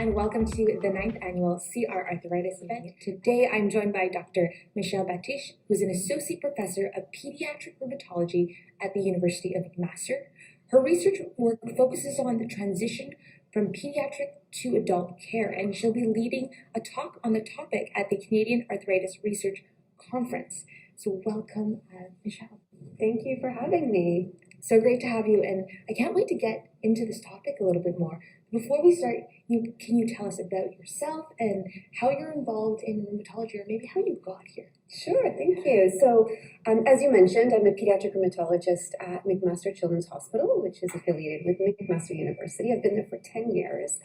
and welcome to the 9th annual CR Arthritis event. Today I'm joined by Dr. Michelle Batthish, who's an associate professor of Pediatric Rheumatology at the University of McMaster. Her research work focuses on the transition from pediatric to adult care, and she'll be leading a talk on the topic at the Canadian Arthritis Research Conference. So welcome, Michelle. Thank you for having me. So great to have you, and I can't wait to get into this topic a little bit more. Before we start, can you tell us about yourself and how you're involved in rheumatology, or maybe how you got here? Sure, thank you. So, as you mentioned, I'm a pediatric rheumatologist at McMaster Children's Hospital, which is affiliated with McMaster University. I've been there for 10 years.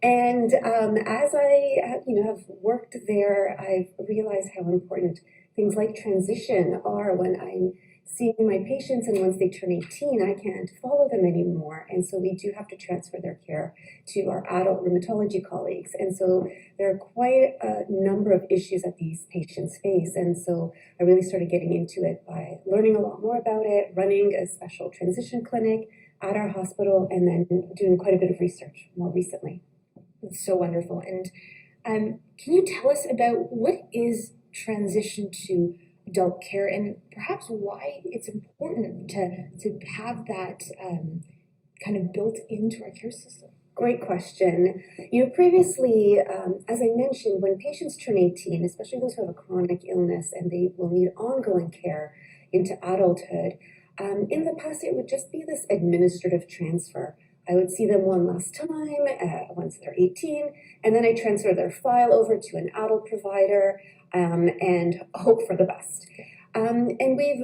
And as I have worked there, I've realized how important things like transition are when I'm seeing my patients, and once they turn 18, I can't follow them anymore. And so we do have to transfer their care to our adult rheumatology colleagues. And so there are quite a number of issues that these patients face. And so I really started getting into it by learning a lot more about it, running a special transition clinic at our hospital, and then doing quite a bit of research more recently. It's so wonderful. And can you tell us about what is transition to adult care, and perhaps why it's important to have that kind of built into our care system? Great question. Previously, as I mentioned, when patients turn 18, especially those who have a chronic illness and they will need ongoing care into adulthood, in the past it would just be this administrative transfer. I would see them one last time once they're 18, and then I transfer their file over to an adult provider and hope for the best. And we've,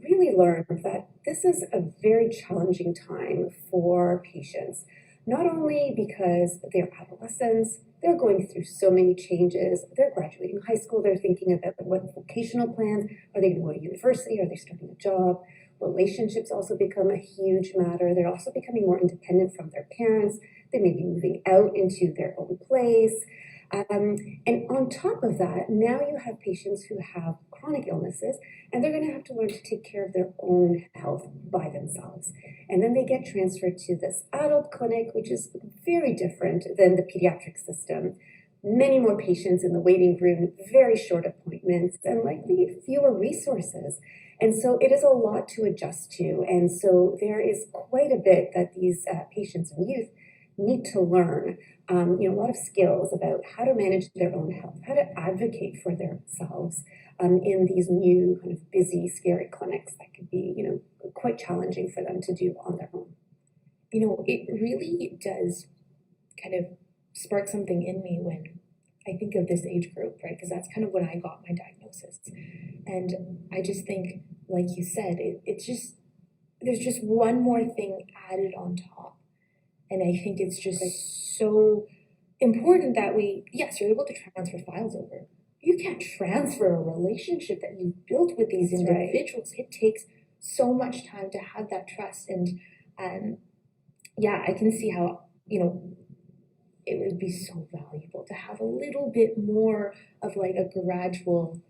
really learned that this is a very challenging time for patients, not only because they're adolescents, they're going through so many changes, they're graduating high school, they're thinking about what vocational plans, are they going to go to university, are they starting a job? Relationships also become a huge matter. They're also becoming more independent from their parents. They may be moving out into their own place. And on top of that, now you have patients who have chronic illnesses, and they're going to have to learn to take care of their own health by themselves. And then they get transferred to this adult clinic, which is very different than the pediatric system. Many more patients in the waiting room, very short appointments, and likely fewer resources. And so it is a lot to adjust to. And so there is quite a bit that these patients and youth need to learn, a lot of skills about how to manage their own health, how to advocate for themselves in these new kind of busy, scary clinics that could be, quite challenging for them to do on their own. It really does kind of spark something in me when I think of this age group, right? Because that's kind of when I got my diagnosis. And I just think, like you said, there's just one more thing added on top. And I think it's just so important that you're able to transfer files over. You can't transfer a relationship that you've built with these individuals. Right. It takes so much time to have that trust. And I can see how, it would be so valuable to have a little bit more of like a gradual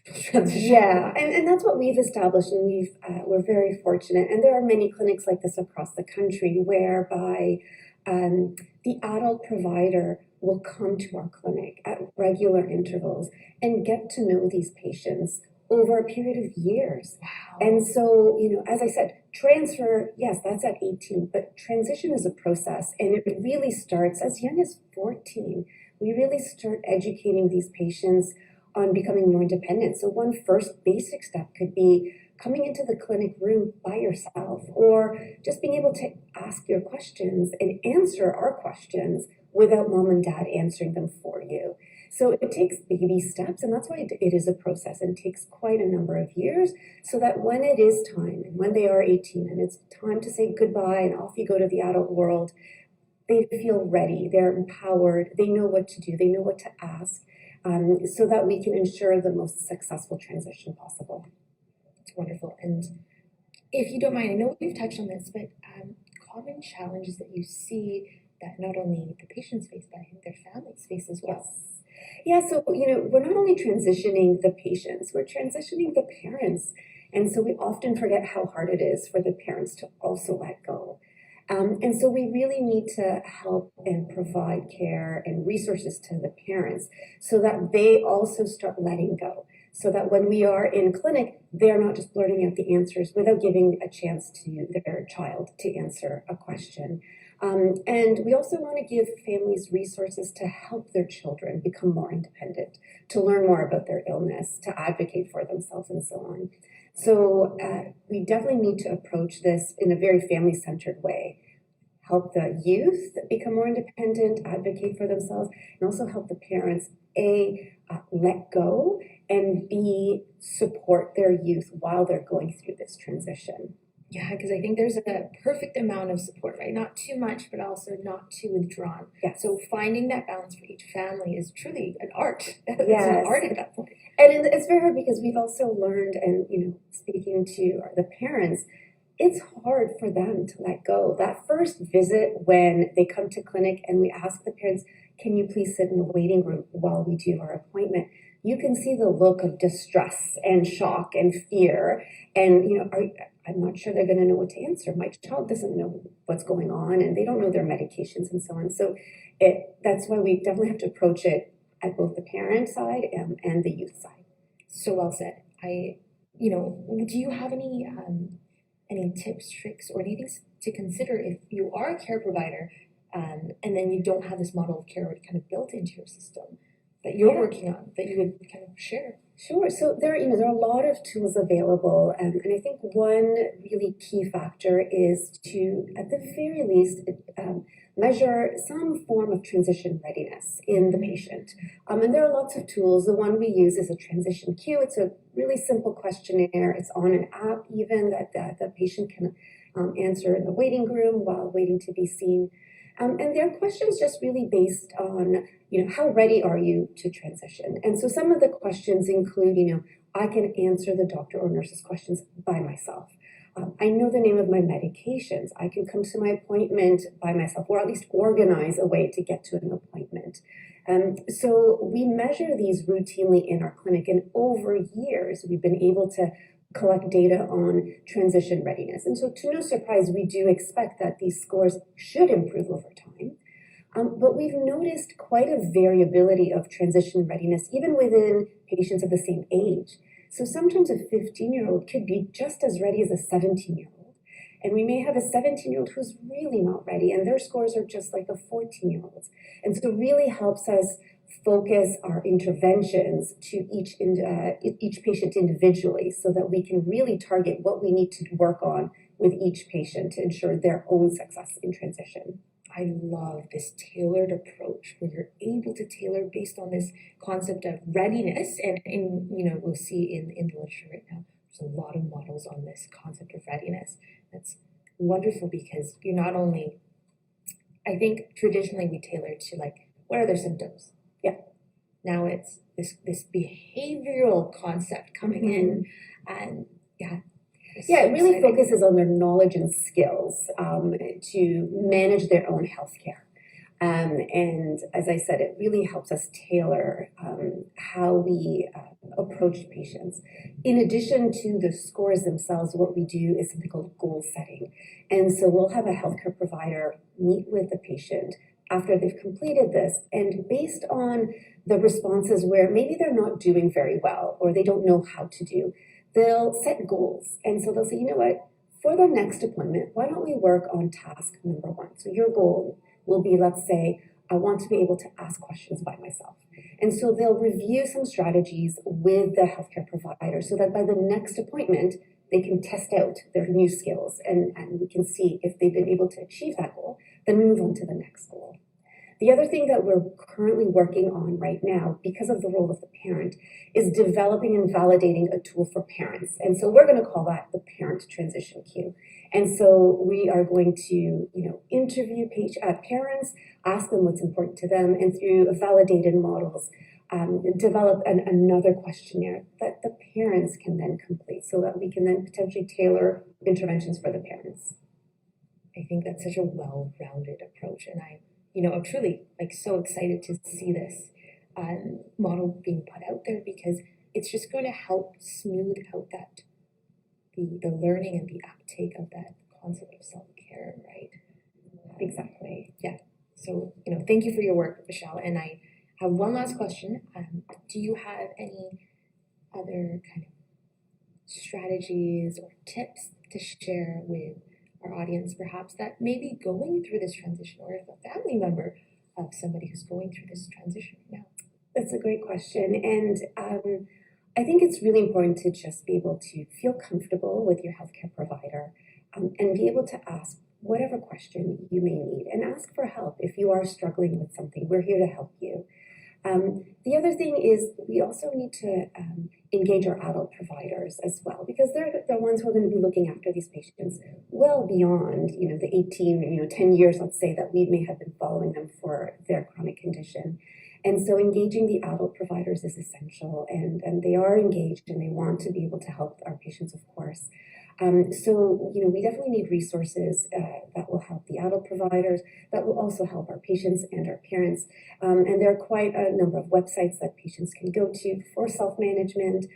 transition. Yeah, and that's what we've established, and we're very fortunate. And there are many clinics like this across the country whereby the adult provider will come to our clinic at regular intervals and get to know these patients over a period of years. Wow. And so, as I said, transfer, yes, that's at 18, but transition is a process, and it really starts as young as 14. We really start educating these patients on becoming more independent. So one first basic step could be coming into the clinic room by yourself, or just being able to ask your questions and answer our questions without mom and dad answering them for you. So it takes baby steps, and that's why it is a process, and it takes quite a number of years, so that when it is time, and when they are 18, and it's time to say goodbye and off you go to the adult world, they feel ready, they're empowered, they know what to do, they know what to ask, so that we can ensure the most successful transition possible. It's wonderful. And if you don't mind, I know we've touched on this, but common challenges that you see that not only the patients face, but I think their families face as well. Yes. Yeah, so, we're not only transitioning the patients, we're transitioning the parents. And so we often forget how hard it is for the parents to also let go. And so we really need to help and provide care and resources to the parents so that they also start letting go. So that when we are in clinic, they're not just blurting out the answers without giving a chance to their child to answer a question. And we also want to give families resources to help their children become more independent, to learn more about their illness, to advocate for themselves, and so on. So we definitely need to approach this in a very family-centered way. Help the youth become more independent, advocate for themselves, and also help the parents, let go, and B, support their youth while they're going through this transition. Yeah, because I think there's a perfect amount of support, right? Not too much, but also not too withdrawn. Yeah. So finding that balance for each family is truly an art. Yes. It's an art at that point. And it's very hard because we've also learned, and speaking to the parents, it's hard for them to let go. That first visit when they come to clinic and we ask the parents, can you please sit in the waiting room while we do our appointment? You can see the look of distress and shock and fear. And, I'm not sure they're going to know what to answer. My child doesn't know what's going on and they don't know their medications and so on. So that's why we definitely have to approach it at both the parent side and the youth side. So well said. Do you have any tips, tricks, or anything to consider if you are a care provider and then you don't have this model of care kind of built into your system that you're working on, that you would kind of share? Sure. So there are a lot of tools available, and I think one really key factor is to, at the very least, measure some form of transition readiness in the patient. And there are lots of tools. The one we use is a transition queue. It's a really simple questionnaire. It's on an app even that the patient can answer in the waiting room while waiting to be seen. And their questions just really based on, how ready are you to transition? And so some of the questions include, I can answer the doctor or nurse's questions by myself. I know the name of my medications. I can come to my appointment by myself, or at least organize a way to get to an appointment. So we measure these routinely in our clinic, and over years, we've been able to collect data on transition readiness. And so to no surprise, we do expect that these scores should improve over time. But we've noticed quite a variability of transition readiness, even within patients of the same age. So sometimes a 15-year-old could be just as ready as a 17-year-old. And we may have a 17-year-old who's really not ready, and their scores are just like a 14-year-old's. And so it really helps us focus our interventions to each patient individually so that we can really target what we need to work on with each patient to ensure their own success in transition. I love this tailored approach where you're able to tailor based on this concept of readiness. And we'll see in the literature right now, there's a lot of models on this concept of readiness. That's wonderful because you're not only, I think traditionally we tailor to what are their symptoms? Yeah. Now it's this behavioral concept coming in, and it really focuses on their knowledge and skills to manage their own healthcare. And as I said, it really helps us tailor how we approach patients. In addition to the scores themselves, what we do is something called goal setting. And so we'll have a healthcare provider meet with the patient after they've completed this, and based on the responses where maybe they're not doing very well or they don't know how to do, they'll set goals. And so they'll say, for the next appointment, why don't we work on task number 1? So your goal will be, let's say, I want to be able to ask questions by myself. And so they'll review some strategies with the healthcare provider so that by the next appointment, they can test out their new skills and we can see if they've been able to achieve that goal, then we move on to the next goal. The other thing that we're currently working on right now, because of the role of the parent, is developing and validating a tool for parents. And so we're going to call that the parent transition queue. And so we are going to, interview parents, ask them what's important to them, and through validated models, develop another questionnaire that the parents can then complete so that we can then potentially tailor interventions for the parents. I think that's such a well-rounded approach, and I'm truly so excited to see this model being put out there because it's just going to help smooth out the learning and the uptake of that concept of self-care, right? Exactly. So, thank you for your work, Michelle. And I have one last question. Do you have any other kind of strategies or tips to share with our audience, perhaps that may be going through this transition, or if a family member of somebody who's going through this transition now? That's a great question. And I think it's really important to just be able to feel comfortable with your healthcare provider and be able to ask whatever question you may need, and ask for help if you are struggling with something. We're here to help you. The other thing is we also need to engage our adult providers as well, because they're the ones who are going to be looking after these patients well beyond, the 18, 10 years, let's say, that we may have been following them for their chronic condition. And so engaging the adult providers is essential, and they are engaged and they want to be able to help our patients, of course. So, we definitely need resources that will help the adult providers, that will also help our patients and our parents. And there are quite a number of websites that patients can go to for self-management.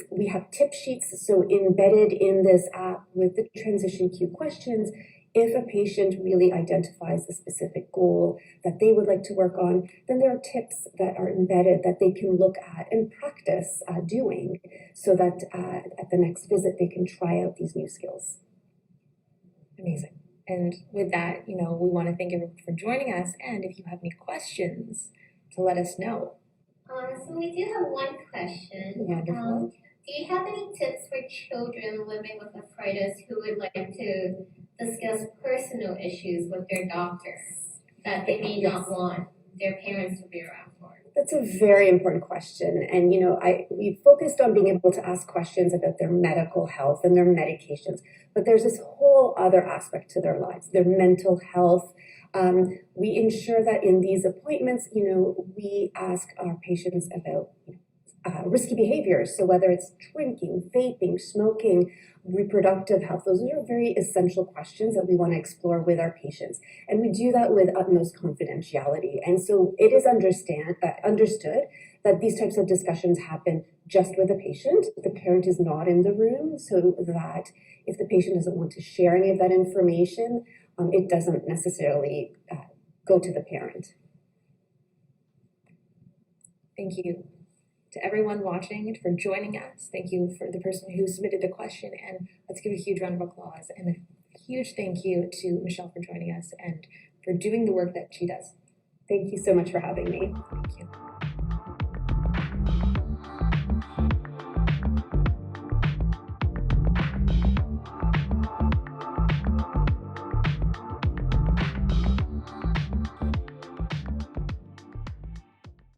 We have tip sheets, so embedded in this app with the transition queue questions. If a patient really identifies a specific goal that they would like to work on, then there are tips that are embedded that they can look at and practice doing, so that at the next visit they can try out these new skills. Amazing. And with that, we want to thank everyone for joining us. And if you have any questions, to let us know. So we do have one question. Wonderful. Do you have any tips for children living with arthritis who would like to discuss personal issues with their doctor that they may not want their parents to be around for? That's a very important question. And, we focused on being able to ask questions about their medical health and their medications, but there's this whole other aspect to their lives, their mental health. We ensure that in these appointments, we ask our patients about risky behaviors. So whether it's drinking, vaping, smoking, reproductive health, those are very essential questions that we want to explore with our patients. And we do that with utmost confidentiality. And so it is understood that these types of discussions happen just with the patient. The parent is not in the room, so that if the patient doesn't want to share any of that information, it doesn't necessarily go to the parent. Thank you to everyone watching for joining us. Thank you for the person who submitted the question, and let's give a huge round of applause and a huge thank you to Michelle for joining us and for doing the work that she does. Thank you so much for having me. Thank you.